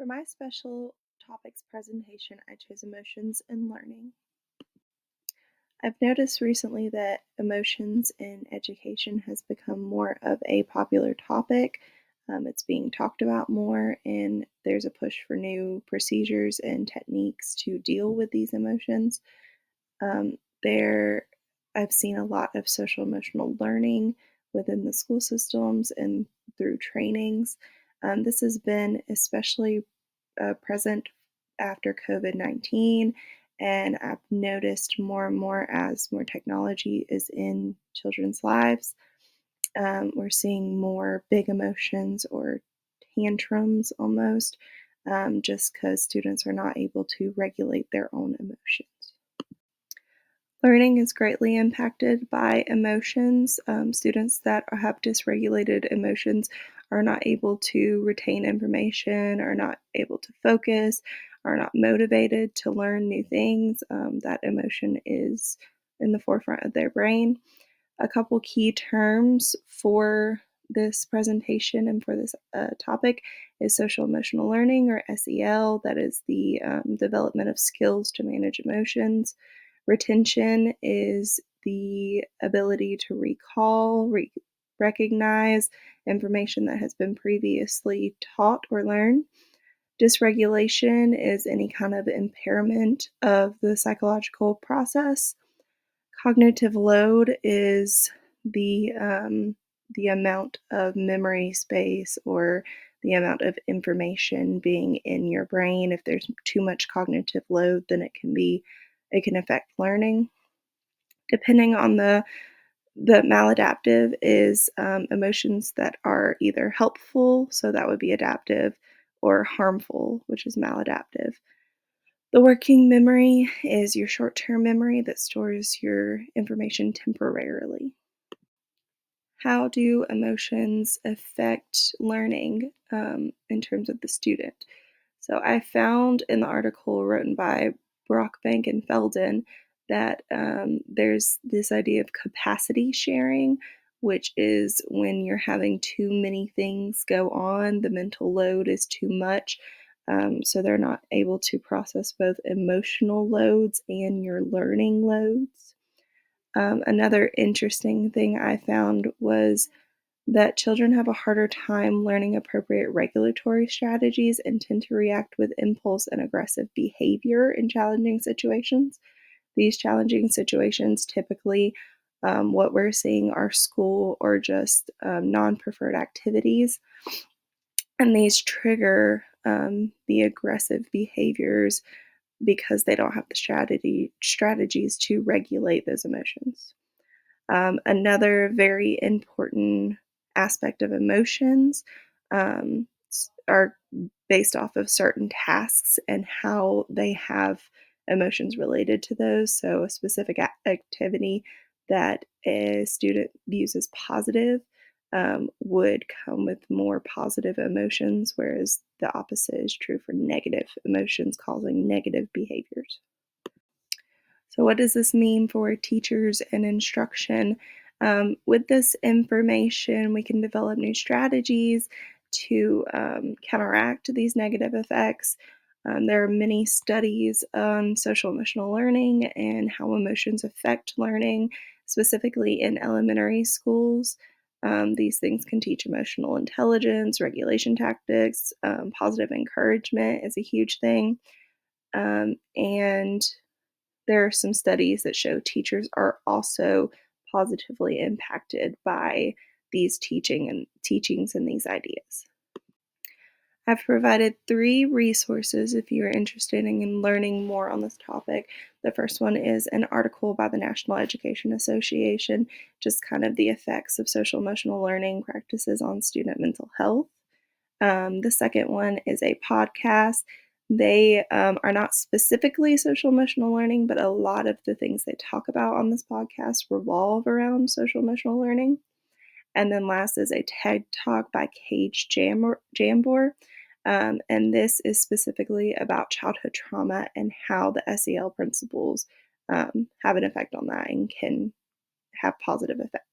For my special topics presentation, I chose emotions and learning. I've noticed recently that emotions in education has become more of a popular topic. It's being talked about more, and there's a push for new procedures and techniques to deal with these emotions. There, I've seen a lot of social emotional learning within the school systems and through trainings. This has been especially present after COVID-19, and I've noticed more and more as more technology is in children's lives. We're seeing more big emotions or tantrums almost, just because students are not able to regulate their own emotions. Learning is greatly impacted by emotions. Students that have dysregulated emotions are not able to retain information, are not able to focus, are not motivated to learn new things. That emotion is in the forefront of their brain. A couple key terms for this presentation and for this topic is social emotional learning, or SEL. That is the development of skills to manage emotions. Retention is the ability to recall, recognize information that has been previously taught or learned. Dysregulation is any kind of impairment of the psychological process. Cognitive load is the amount of memory space or the amount of information being in your brain. If there's too much cognitive load, then it can affect learning. Depending on the maladaptive is emotions that are either helpful, so that would be adaptive, or harmful, which is maladaptive. The working memory is your short term memory that stores your information temporarily. How do emotions affect learning in terms of the student? So, I found in the article written by Brockbank and Felden that there's this idea of capacity sharing, which is when you're having too many things go on, the mental load is too much. So they're not able to process both emotional loads and your learning loads. Another interesting thing I found was that children have a harder time learning appropriate regulatory strategies and tend to react with impulse and aggressive behavior in challenging situations. These challenging situations typically, what we're seeing are school or just non preferred activities, and these trigger the aggressive behaviors because they don't have the strategies to regulate those emotions. Another very important aspect of emotions are based off of certain tasks and how they have emotions related to those. So, a specific activity that a student views as positive would come with more positive emotions, whereas the opposite is true for negative emotions causing negative behaviors. So, what does this mean for teachers and instruction? With this information, we can develop new strategies to counteract these negative effects. There are many studies on social emotional learning and how emotions affect learning, specifically in elementary schools. These things can teach emotional intelligence, regulation tactics, positive encouragement is a huge thing. And there are some studies that show teachers are also positively impacted by these teachings and these ideas. I've provided 3 resources if you're interested in learning more on this topic. The first one is an article by the National Education Association, just kind of the effects of social emotional learning practices on student mental health. The second one is a podcast. They are not specifically social emotional learning, but a lot of the things they talk about on this podcast revolve around social emotional learning. And then last is a TED Talk by Jambor. And this is specifically about childhood trauma and how the SEL principles have an effect on that and can have positive effects.